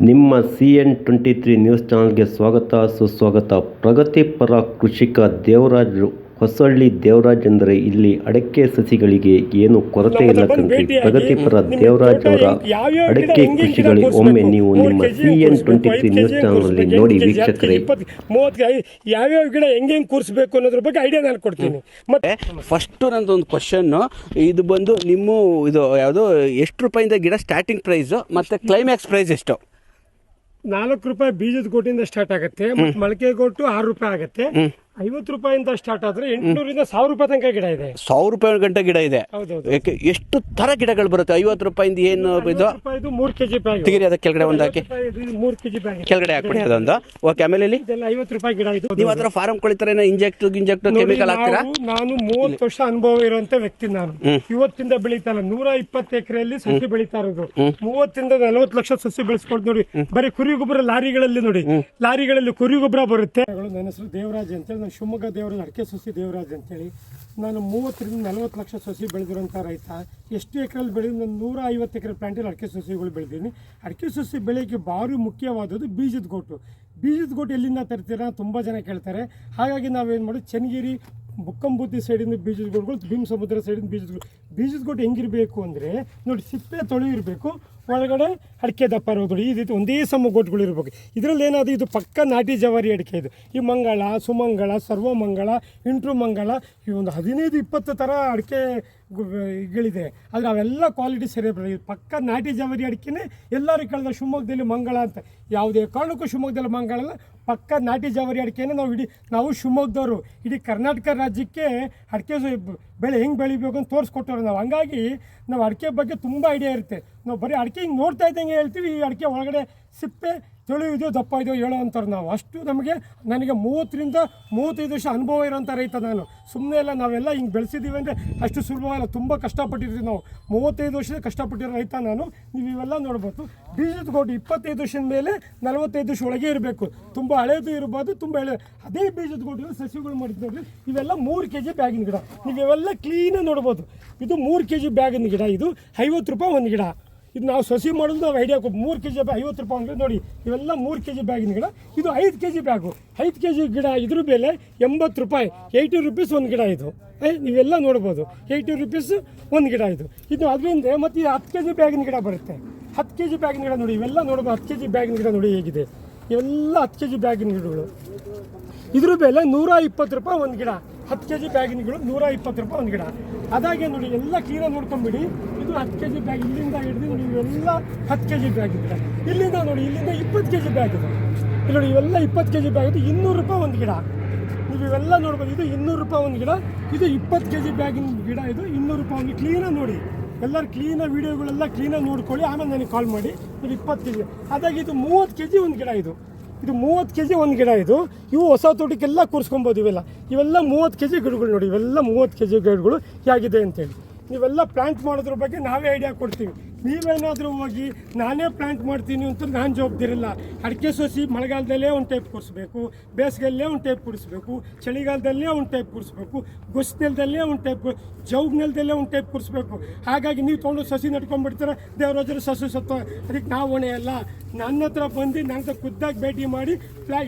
ನಿಮ್ಮ CN23 news ಚಾನಲ್ಗೆ ಸ್ವಾಗತ ಸುಸ್ವಾಗತ. ಪ್ರಗತಿಪರ ಕೃಷಿಕ ದೇವರಾಜ್ ಹೊಸಳ್ಳಿ ದೇವರಾಜ್ ಅಂದರೆ ಇಲ್ಲಿ ಅಡಕೆ ಸಸಿಗಳಿಗೆ ಏನು ಕೊರತೆ ಇಲ್ಲ ಕಣ್ರಿ. ಪ್ರಗತಿಪರ ದೇವರಾಜ್ ಅವರ ಅಡಕೆ ಕೃಷಿಗಳಿಗೆ ಒಮ್ಮೆ ನೀವು ನಿಮ್ಮ CN23 ನ್ಯೂಸ್ ಚಾನಲ್ನಲ್ಲಿ ನೋಡಿ ವೀಕ್ಷಕರೇ. ಯಾವ್ಯಾವ ಗಿಡ ಹೆಂಗೆ ಕೂರಿಸಬೇಕು ಅನ್ನೋದ್ರ ಬಗ್ಗೆ ಐಡಿಯಾ ನಾನು ಕೊಡ್ತೀನಿ. ಮತ್ತೆ ಫಸ್ಟ್ ನಂದೊಂದು ಕ್ವಶನ್, ಇದು ಬಂದು ನಿಮ್ಮ ಇದು ಯಾವುದು ಎಷ್ಟು ರೂಪಾಯಿಂದ ಗಿಡ ಸ್ಟಾರ್ಟಿಂಗ್ ಪ್ರೈಸ್ ಮತ್ತೆ ಕ್ಲೈಮ್ಯಾಕ್ಸ್ ಪ್ರೈಸ್ ಎಷ್ಟು? 4 ರೂಪಾಯಿ ಬೀಜದ ಗೋಟಿಂದ ಸ್ಟಾರ್ಟ್ ಆಗುತ್ತೆ, ಮೊಳಕೆ ಗೋಟು 6 ರೂಪಾಯಿ ಆಗುತ್ತೆ. 50 ರೂಪಾಯಿಂದ ಸ್ಟಾರ್ಟ್ ಆದ್ರೆ 800ರಿಂದ 1000 ರೂಪಾಯಿ ತನಕ ಗಿಡ ಇದೆ. 1000 ರೂಪಾಯಿ ಗಂಟೆ ಗಿಡ ಇದೆ. ಎಷ್ಟು ತರ ಗಿಡಗಳು ಬರುತ್ತೆ? 50 ರೂಪಾಯಿಂದ ಏನು ಇದು 3 ಕೆಜಿ ಬ್ಯಾಗ್ ತೆಗಿರಿ, ಅದಕ್ಕೆ ಕೆಳಗಡೆ ಒಂದು ಹಾಕಿ 3 ಕೆಜಿ ಬ್ಯಾಗ್ ಕೆಳಗಡೆ ಹಾಕ್ಬಿಡಿ ಅದೊಂದು. ಓಕೆ, ಆಮೇಲೆ ಇಲ್ಲಿ 50 ರೂಪಾಯಿ ಗಿಡ ಇದು. ನೀವು ಹತ್ರ ಫಾರ್ಮ್ ಕೊಳಿತಾರೆ ಇಂಜೆಕ್ಟ್ ಕೆಮಿಕಲ್ ಹಾಕ್ತೀರಾ? ನಾನು 30 ವರ್ಷ ಅನುಭವ ಇರುವಂತ ವ್ಯಕ್ತಿ. ನಾನು ಇವತ್ತಿಂದ ಬೆಳೀತಲ್ಲ, 120 ಎಕರೆಯಲ್ಲಿ ಸಸಿ ಬೆಳೀತಾ ಇರೋದು. 30ರಿಂದ 40 ಲಕ್ಷ ಸಸಿ ಬೆಳೆಸ್ಕೊಳ್ತು ನೋಡಿ. ಬರೀ ಕುರಿ ಗೊಬ್ಬರ ಲಾರಿಗಳಲ್ಲಿ ನೋಡಿ, ಲಾರಿಗಳಲ್ಲಿ ಕುರಿ ಗೊಬ್ಬರ ಬರುತ್ತೆ. ನನ್ನ ಹೆಸರು ದೇವರಾಜ್ ಅಂತೇಳಿ, ನಾನು ಶಿವಮೊಗ್ಗ ದೇವರಾಜ್ ಅಡಕೆ ಸಸಿ ದೇವರಾಜ್ ಅಂತೇಳಿ. ನಾನು 30ರಿಂದ 40 ಲಕ್ಷ ಸಸಿ ಬೆಳೆದಿರುವಂಥ ರೈತ. ಎಷ್ಟು ಎಕರೆಯಲ್ಲಿ ಬೆಳೆದು ನಾನು 150 ಎಕರೆ ಪ್ಲಾಂಟಲ್ಲಿ ಅಡಕೆ ಸಸಿಗಳು ಬೆಳೆದೀನಿ. ಅಡಕೆ ಸಸಿ ಬೆಳೆಗೆ ಭಾರಿ ಮುಖ್ಯವಾದದ್ದು ಬೀಜದ ಗೋಟು. ಬೀಜದ ಗೋಟು ಎಲ್ಲಿಂದ ತರ್ತೀರಾ ತುಂಬ ಜನ ಕೇಳ್ತಾರೆ. ಹಾಗಾಗಿ ನಾವೇನು ಮಾಡೋದು, ಚನ್ನಗಿರಿ ಬುಕ್ಕಂಬುದ್ದಿ ಸೈಡಿಂದ ಬೀಜದ ಗೋಟುಗಳು, ಭೀಮ್ ಸಮುದ್ರ ಸೈಡಿಂದ ಬೀಜದ ಗೋಟು ಹೆಂಗಿರಬೇಕು ಅಂದರೆ ನೋಡಿ, ಸಿಪ್ಪೆ ತೊಳಿ ಇರಬೇಕು, ಒಳಗಡೆ ಅಡಿಕೆ ದಪ್ಪ ಇರೋದು. ಈ ರೀತಿ ಒಂದೇ ಸಮ ಗೋಟುಗಳು ಇರಬೇಕು. ಇದರಲ್ಲಿ ಏನಾದರೂ ಇದು ಪಕ್ಕ ನಾಟಿ ಜವಾರಿ ಅಡಿಕೆ. ಇದು ಈ ಮಂಗಳ, ಸುಮಂಗಳ, ಸರ್ವಮಂಗಳ, ಇಂಟ್ರು ಮಂಗಳ, ಈ ಒಂದು 15-20 ಥರ ಅಡಿಕೆಗಳಿದೆ. ಆದರೆ ಅವೆಲ್ಲ ಕ್ವಾಲಿಟಿ ಸರಿ ಬರೋದು. ಇದು ಪಕ್ಕ ನಾಟಿ ಜವಾರಿ ಅಡಿಕೆನೇ. ಎಲ್ಲರೂ ಕೇಳಿದ್ರೆ ಶಿವಮೊಗ್ಗದಲ್ಲಿ ಮಂಗಳ ಅಂತ, ಯಾವುದೇ ಕಾರಣಕ್ಕೂ ಶಿವಮೊಗ್ಗದಲ್ಲಿ ಮಂಗಳ ಅಲ್ಲ, ಪಕ್ಕ ನಾಟಿ ಜವಾರಿ ಅಡಿಕೆನೇ. ನಾವು ಶಿವಮೊಗ್ಗದವರು ಇಡೀ ಕರ್ನಾಟಕ ರಾಜ್ಯಕ್ಕೆ ಅಡಿಕೆ ಬೆಳೆ ಹೆಂಗೆ ಬೆಳಿಬೇಕು ಅಂತ ತೋರಿಸ್ಕೊಟ್ಟವ್ರು ನಾವು. ಹಂಗಾಗಿ ನಾವು ಅಡಿಕೆ ಬಗ್ಗೆ ತುಂಬ ಐಡಿಯಾ ಇರುತ್ತೆ. ನಾವು ಬರೀ ಅಡಿಕೆ ಹಿಂಗೆ ನೋಡ್ತಾ ಇದ್ದಂಗೆ ಹೇಳ್ತೀವಿ, ಈ ಅಡಿಕೆ ಒಳಗಡೆ ಸಿಪ್ಪೆ ಇದೆಯೋ ದಪ್ಪ ಇದೆಯೋ ಹೇಳೋ ಅಂತಾರೆ ನಾವು. ಅಷ್ಟು ನನಗೆ 30ರಿಂದ 35 ವರ್ಷ ಅನುಭವ ಇರೋಂಥ ರೈತ ನಾನು. ಸುಮ್ಮನೆ ಎಲ್ಲ ನಾವೆಲ್ಲ ಹಿಂಗೆ ಬೆಳೆಸಿದ್ದೀವಿ ಅಂದರೆ ಅಷ್ಟು ಸುಲಭವಲ್ಲ, ತುಂಬ ಕಷ್ಟಪಟ್ಟಿರ್ತೀವಿ ನಾವು. 35 ವರ್ಷದ ಕಷ್ಟಪಟ್ಟಿರೋ ರೈತ ನಾನು. ನೀವು ಇವೆಲ್ಲ ನೋಡ್ಬೋದು. ಬೀಜದ ಗೋಟು 25 ವರ್ಷದ ಮೇಲೆ 45 ವರ್ಷ ಒಳಗೆ ಇರಬೇಕು. ತುಂಬ ಹಳೇದು ಇರ್ಬೋದು, ತುಂಬ ಅದೇ ಬೀಜದ ಗೋಟು ಸಸಿಗಳು ಮಾಡಿದ್ದು ನೋಡಿರಿ. ಇವೆಲ್ಲ 3 ಕೆಜಿ ಬ್ಯಾಗಿನ ಗಿಡ. ನೀವು ಇವೆಲ್ಲ ಕ್ಲೀನಾಗಿ ನೋಡ್ಬೋದು. ಇದು 3 ಕೆಜಿ ಬ್ಯಾಗಿನ ಗಿಡ. ಇದು 50 ರೂಪಾಯಿ ಒಂದು ಗಿಡ. ಇದು ನಾವು ಸಸಿ ಮಾಡೋದು ನಾವು ಐಡಿಯಾ 3 ಕೆಜಿ 50 ರೂಪಾಯಿ ಅಂದರೆ ನೋಡಿ, ಇವೆಲ್ಲ 3 ಕೆಜಿ ಬ್ಯಾಗಿನ ಗಿಡ. ಇದು 5 ಕೆಜಿ ಬ್ಯಾಗು, 5 ಕೆಜಿ ಗಿಡ. ಇದ್ರ ಬೆಲೆ 80 ರೂಪಾಯಿ, 80 ರುಪೀಸ್ ಒಂದು ಗಿಡ. ಇದು ನೀವೆಲ್ಲ ನೋಡ್ಬೋದು, 80 ರುಪೀಸ್ ಒಂದು ಗಿಡ. ಇದು ಅದರಿಂದ ಮತ್ತು 10 ಕೆಜಿ ಬ್ಯಾಗಿನ ಗಿಡ ಬರುತ್ತೆ. 10 ಕೆಜಿ ಬ್ಯಾಗಿನ ಗಿಡ ನೋಡಿ, ಇವೆಲ್ಲ ನೋಡ್ಬೋದು. 10 ಕೆಜಿ ಬ್ಯಾಗಿನ ಗಿಡ ನೋಡಿ ಹೇಗಿದೆ. ಇವೆಲ್ಲ 10 ಕೆಜಿ ಬ್ಯಾಗಿನ ಗಿಡಗಳು. ಇದ್ರ ಬೆಲೆ 120 ರೂಪಾಯಿ ಒಂದು ಗಿಡ. 10 ಕೆಜಿ ಬ್ಯಾಗಿನ ಗಿಡ 120 ರೂಪಾಯಿ ಒಂದು ಗಿಡ. ಅದಾಗೆ ನೋಡಿ, ಎಲ್ಲ ಕ್ಲೀನಾಗಿ ನೋಡ್ಕೊಂಬಿಡಿ. ಇದು 10 ಕೆಜಿ ಬ್ಯಾಗ್. ಇಲ್ಲಿಂದ ಹಿಡಿದು ನೋಡಿ, ಇವೆಲ್ಲ 10 ಕೆಜಿ ಬ್ಯಾಗ್ ಗಿಡ. ಇಲ್ಲಿಂದ ನೋಡಿ, ಇಲ್ಲಿಂದ 20 ಕೆಜಿ ಬ್ಯಾಗ್ ಇದೆ. ಇಲ್ಲಿ ನೋಡಿ, ಇವೆಲ್ಲ 20 ಕೆಜಿ ಬ್ಯಾಗ್. ಇದು 200 ರೂಪಾಯಿ ಒಂದು ಗಿಡ. ನೀವು ಇವೆಲ್ಲ ನೋಡ್ಬೋದು. ಇದು 200 ರೂಪಾಯಿ ಒಂದು ಗಿಡ. ಇದು 20 ಕೆಜಿ ಬ್ಯಾಗಿನ ಗಿಡ. ಇದು 200 ರೂಪಾಯಿ ಒಂದು. ಕ್ಲೀನಾಗಿ ನೋಡಿ, ಎಲ್ಲರೂ ಕ್ಲೀನಾಗಿ ವೀಡಿಯೋಗಳೆಲ್ಲ ಕ್ಲೀನಾಗಿ ನೋಡ್ಕೊಳ್ಳಿ, ಆಮೇಲೆ ನನಗೆ ಕಾಲ್ ಮಾಡಿ. ಇದು 20 ಕೆಜಿ. ಅದಾಗಿ ಇದು 30 ಕೆಜಿ ಒಂದು ಗಿಡ. ಇದು 30 ಕೆಜಿ ಒಂದು ಗಿಡ. ಇವು ಹೊಸ ತೋಟಕ್ಕೆಲ್ಲ ಕೂರಿಸ್ಕೊಬೋದು. ಇವೆಲ್ಲ 30 ಕೆಜಿ ಗಿಡಗಳು ನೋಡಿ. ಇವೆಲ್ಲ 30 ಕೆಜಿ ಗಿಡಗಳು ಹೇಗಿದೆ ಅಂತೇಳಿ. ನೀವೆಲ್ಲ ಪ್ಲಾಂಟ್ ಮಾಡೋದ್ರ ಬಗ್ಗೆ ನಾವೇ ಐಡಿಯಾ ಕೊಡ್ತೀವಿ. ನೀವೇನಾದರೂ ಹೋಗಿ ನಾನೇ ಪ್ಲಾಂಟ್ ಮಾಡ್ತೀನಿ ಅಂತ ನಾನು ಜವಾಬ್ದಾರಿಲ್ಲ. ಅಡಿಕೆ ಸಸಿ ಮಳೆಗಾಲದಲ್ಲೇ ಒಂದು ಟೈಪ್ ಕೂರಿಸ್ಬೇಕು, ಬೇಸಿಗೆಯಲ್ಲೇ ಒಂದು ಟೈಪ್ ಕೂರಿಸ್ಬೇಕು, ಚಳಿಗಾಲದಲ್ಲೇ ಒಂದು ಟೈಪ್ ಕೂರಿಸ್ಬೇಕು, ಗೊಸ್ನೆಲದಲ್ಲೇ ಒಂದು ಟೈಪ್, ಜೌಗ್ನೆಲದಲ್ಲೇ ಒಂದು ಟೈಪ್ ಕೂರಿಸ್ಬೇಕು. ಹಾಗಾಗಿ ನೀವು ತೊಗೊಂಡು ಸಸಿ ನಡ್ಕೊಂಡ್ಬಿಡ್ತಾರೆ, ದೇವರಾಜರು ಸಸಿ ಸತ್ವ. ಅದಕ್ಕೆ ನಾವು ಹೊಣೆ ಅಲ್ಲ. ನನ್ನ ಹತ್ರ ಬಂದು ನನ್ನ ಖುದ್ದಾಗಿ ಭೇಟಿ ಮಾಡಿ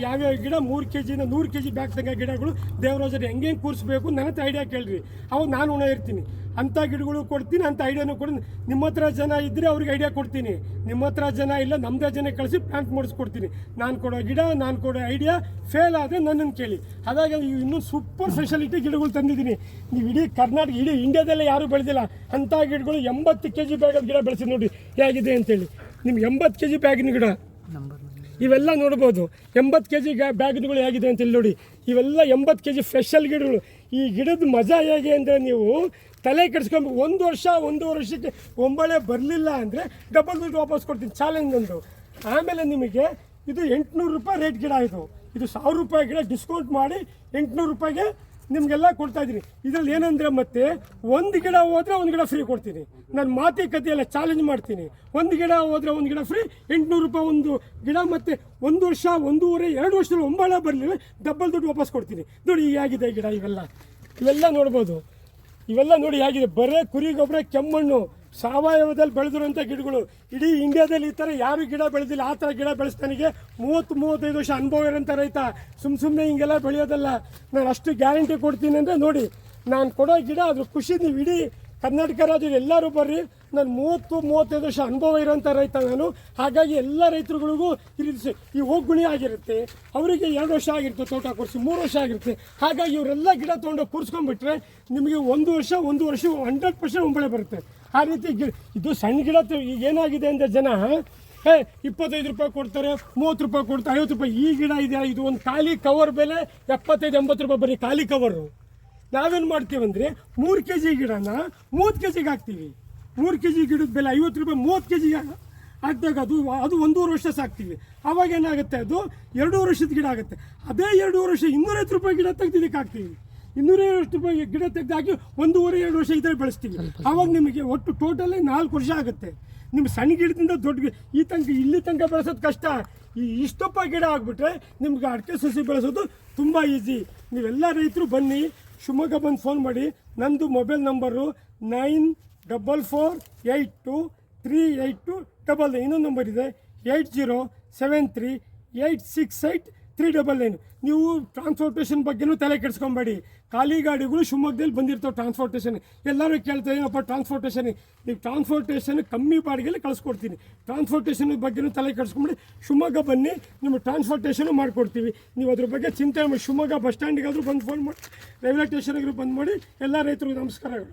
ಯಾವ್ಯಾವ ಗಿಡ 3 ಕೆಜಿನ 100 ಕೆಜಿ ಬ್ಯಾಗ್ ತಗ ಗಿಡಗಳು ದೇವರಾಜರು ಹೆಂಗೆ ಕೂರಿಸ್ಬೇಕು ನನ್ನ ಹತ್ರ ಐಡಿಯಾ ಕೇಳಿರಿ. ಅವಾಗ ನಾನು ಹೊಣೆ ಇರ್ತೀನಿ. ಅಂಥ ಗಿಡಗಳು ಕೊಡ್ತೀನಿ, ಅಂಥ ಐಡಿಯಾನು ಕೊಡ್ತೀನಿ. ನಿಮ್ಮ ಹತ್ರ ಜನ ಇದ್ದರೆ ಅವ್ರಿಗೆ ಐಡಿಯಾ ಕೊಡ್ತೀನಿ. ನಿಮ್ಮ ಹತ್ರ ಜನ ಇಲ್ಲ, ನಮ್ಮದೇ ಜನ ಕಳಿಸಿ ಪ್ಲಾಂಟ್ ಮಾಡಿಸ್ಕೊಡ್ತೀನಿ. ನಾನು ಕೊಡೋ ಗಿಡ, ನಾನು ಕೊಡೋ ಐಡಿಯಾ ಫೇಲ್ ಆದರೆ ನನ್ನನ್ನು ಕೇಳಿ. ಹಾಗಾಗಿ ಇನ್ನೂ ಸೂಪರ್ ಸ್ಪೆಷಾಲಿಟಿ ಗಿಡಗಳು ತಂದಿದ್ದೀನಿ. ನೀವು ಇಡೀ ಕರ್ನಾಟಕ, ಇಡೀ ಇಂಡಿಯಾದಲ್ಲೇ ಯಾರೂ ಬೆಳೆದಿಲ್ಲ ಅಂಥ ಗಿಡಗಳು. 80 ಕೆಜಿ ಬ್ಯಾಗ್ ಗಿಡ ಬೆಳೆಸಿ ನೋಡಿ ಹೇಗಿದೆ ಅಂತೇಳಿ. ನಿಮ್ಗೆ 80 ಕೆಜಿ ಬ್ಯಾಗಿನ ಗಿಡ ಇವೆಲ್ಲ ನೋಡ್ಬೋದು. 80 ಕೆಜಿ ಬ್ಯಾಗ್ಗಳು ಹೇಗಿದೆ ಅಂತೇಳಿ ನೋಡಿ. ಇವೆಲ್ಲ 80 ಕೆಜಿ ಸ್ಪೆಷಲ್ ಗಿಡಗಳು. ಈ ಗಿಡದ ಮಜಾ ಹೇಗೆ ಅಂದರೆ, ನೀವು ತಲೆ ಕೆಡಿಸ್ಕೊಂಡು 1 ವರ್ಷ 1.5 ವರ್ಷಕ್ಕೆ ಒಂಬಳೆ ಬರಲಿಲ್ಲ ಅಂದರೆ ಡಬಲ್ ದುಡ್ಡು ವಾಪಸ್ ಕೊಡ್ತೀನಿ, ಚಾಲೆಂಜ್ ಒಂದು. ಆಮೇಲೆ ನಿಮಗೆ ಇದು 800 ರೂಪಾಯಿ ರೇಟ್ ಗಿಡ. ಇದು 1000 ರೂಪಾಯಿ ಗಿಡ ಡಿಸ್ಕೌಂಟ್ ಮಾಡಿ 800 ರೂಪಾಯಿಗೆ ನಿಮಗೆಲ್ಲ ಕೊಡ್ತಾಯಿದ್ದೀನಿ. ಇದರಲ್ಲಿ ಏನಂದರೆ, ಮತ್ತೆ ಒಂದು ಗಿಡ ಹೋದರೆ ಒಂದು ಗಿಡ ಫ್ರೀ ಕೊಡ್ತೀನಿ. ನಾನು ಮಾತುಕತೆಯಲ್ಲ ಚಾಲೆಂಜ್ ಮಾಡ್ತೀನಿ. ಒಂದು ಗಿಡ ಹೋದರೆ ಒಂದು ಗಿಡ ಫ್ರೀ, 800 ರೂಪಾಯಿ ಒಂದು ಗಿಡ. ಮತ್ತು 1 ವರ್ಷ 1.5-2 ವರ್ಷದಲ್ಲಿ ಒಂಬಳ ಬರಲಿಲ್ಲ, ಡಬಲ್ ದುಡ್ಡು ವಾಪಸ್ ಕೊಡ್ತೀನಿ. ನೋಡಿ ಹೇಗಿದೆ ಗಿಡ. ಇವೆಲ್ಲ ನೋಡ್ಬೋದು. ಇವೆಲ್ಲ ನೋಡಿ ಹೇಗಿದೆ. ಬರೇ ಕುರಿ ಗೊಬ್ಬರ, ಕೆಮ್ಮಣ್ಣು, ಸಾವಯವದಲ್ಲಿ ಬೆಳೆದಿರುವಂಥ ಗಿಡಗಳು. ಇಡೀ ಇಂಡಿಯಾದಲ್ಲಿ ಈ ಥರ ಯಾರು ಗಿಡ ಬೆಳೆದಿಲ್ಲ. ಆ ಥರ ಗಿಡ ಬೆಳೆಸ್ತಾನಿಗೆ 30-35 ವರ್ಷ ಅನುಭವ ಇರೋಂಥ ರೈತ. ಸುಮ್ಮನೆ ಹಿಂಗೆಲ್ಲ ಬೆಳೆಯೋದಲ್ಲ. ನಾನು ಅಷ್ಟು ಗ್ಯಾರಂಟಿ ಕೊಡ್ತೀನಿ ಅಂದರೆ ನೋಡಿ, ನಾನು ಕೊಡೋ ಗಿಡ ಅದ್ರ ಖುಷಿ ನೀವು ಇಡೀ ಕರ್ನಾಟಕ ರಾಜ್ಯದ ಎಲ್ಲರೂ ಬರ್ರಿ. ನಾನು 30-35 ವರ್ಷ ಅನುಭವ ಇರೋಂಥ ರೈತ ನಾನು. ಹಾಗಾಗಿ ಎಲ್ಲ ರೈತರುಗಳಿಗೂ ಈ ಹೋಗುಣಿ ಆಗಿರುತ್ತೆ. ಅವರಿಗೆ 2 ವರ್ಷ ಆಗಿರುತ್ತೆ ತೋಟ ಕೊಡಿಸಿ, 3 ವರ್ಷ ಆಗಿರುತ್ತೆ. ಹಾಗಾಗಿ ಇವರೆಲ್ಲ ಗಿಡ ತೊಗೊಂಡು ಕೂರಿಸ್ಕೊಂಡ್ಬಿಟ್ರೆ ನಿಮಗೆ 1 ವರ್ಷ 100% ಬೆಳೆ ಬರುತ್ತೆ. ಆ ರೀತಿ ಇದು ಸಣ್ಣ ಗಿಡ. ಈಗ ಏನಾಗಿದೆ ಅಂದರೆ ಜನ 25 ರೂಪಾಯಿ ಕೊಡ್ತಾರೆ, 30 ರೂಪಾಯಿ ಕೊಡ್ತಾರೆ, 50 ರೂಪಾಯಿ. ಈ ಗಿಡ ಇದೆ, ಇದು ಒಂದು ಖಾಲಿ ಕವರ್ ಬೆಲೆ 75-80 ರೂಪಾಯಿ ಬರೀ ಖಾಲಿ ಕವರು. ನಾವೇನು ಮಾಡ್ತೀವಿ ಅಂದರೆ 3 kg ಗಿಡನ 30 kg ಹಾಕ್ತೀವಿ. 3 kg ಗಿಡದ ಬೆಲೆ 50 ರೂಪಾಯಿ, 30 kg ಹಾಕಿದಾಗ ಅದು 1.5 ವರ್ಷ ಸಾಕ್ತೀವಿ. ಆವಾಗ ಏನಾಗುತ್ತೆ, ಅದು 2 ವರ್ಷದ ಗಿಡ ಆಗುತ್ತೆ. ಅದೇ 2 ವರ್ಷ 250 ರೂಪಾಯಿ ಗಿಡ ತೆಗ್ದಿದ್ದಕ್ಕೆ ಹಾಕ್ತೀವಿ. 250 ರೂಪಾಯಿ ಗಿಡ ತೆಗೆದಾಕಿ 1.5-2 ವರ್ಷ ಇದ್ರೆ ಬೆಳೆಸ್ತೀವಿ. ಆವಾಗ ನಿಮಗೆ ಒಟ್ಟು ಟೋಟಲಿ 4 ವರ್ಷ ಆಗುತ್ತೆ. ನಿಮ್ಮ ಸಣ್ಣ ಗಿಡದಿಂದ ದೊಡ್ಡ ಇಲ್ಲಿ ತನಕ ಬೆಳೆಸೋದು ಕಷ್ಟ. ಇಷ್ಟಪ್ಪ ಗಿಡ ಆಗಿಬಿಟ್ರೆ ನಿಮ್ಗೆ ಅಡಿಕೆ ಸಸಿ ಬೆಳೆಸೋದು ತುಂಬ ಈಸಿ. ನೀವೆಲ್ಲ ರೈತರು ಬನ್ನಿ, ಶಿವಮೊಗ್ಗ ಬಂದು ಫೋನ್ ಮಾಡಿ. ನಂದು ಮೊಬೈಲ್ ನಂಬರು 9448238299. ಇನ್ನೊಂದು ನಂಬರ್ ಇದೆ 8073868399. ನೀವು ಟ್ರಾನ್ಸ್ಪೋರ್ಟೇಷನ್ ಬಗ್ಗೆನೂ ತಲೆ ಕೆಡಿಸ್ಕೊಬೇಡಿ. ಖಾಲಿ ಗಾಡಿಗಳು ಶಿವಮೊಗ್ಗದಲ್ಲಿ ಬಂದಿರ್ತಾವೆ ಟ್ರಾನ್ಸ್ಪೋರ್ಟೇಷನ್. ಎಲ್ಲರೂ ಕೇಳ್ತಾರೆ ಏನಪ್ಪ ಟ್ರಾನ್ಸ್ಪೋರ್ಟೇಷನ್. ನೀವು ಟ್ರಾನ್ಸ್ಪೋರ್ಟೇಷನ್ ಕಮ್ಮಿ ಬಾಡಿಗೆಯಲ್ಲಿ ಕಳಿಸ್ಕೊಡ್ತೀನಿ. ಟ್ರಾನ್ಸ್ಪೋರ್ಟೇಷನ್ ಬಗ್ಗೆನೂ ತಲೆ ಕೆಡಿಸ್ಕೊಂಬಿಡಿ. ಶಿವಮೊಗ್ಗ ಬನ್ನಿ, ನಿಮಗೆ ಟ್ರಾನ್ಸ್ಪೋರ್ಟೇಷನು ಮಾಡಿಕೊಡ್ತೀವಿ. ನೀವು ಅದ್ರ ಬಗ್ಗೆ ಚಿಂತೆ ಮಾಡಿ ಶಿವಮೊಗ್ಗ ಬಸ್ ಸ್ಟ್ಯಾಂಡಿಗಾದರೂ ಬಂದು ಫೋನ್ ಮಾಡಿ, ರೈಲ್ವೆ ಸ್ಟೇಷನ್ಗಾದ್ರೂ ಬಂದು ಮಾಡಿ. ಎಲ್ಲ ರೈತರಿಗೂ ನಮಸ್ಕಾರಗಳು.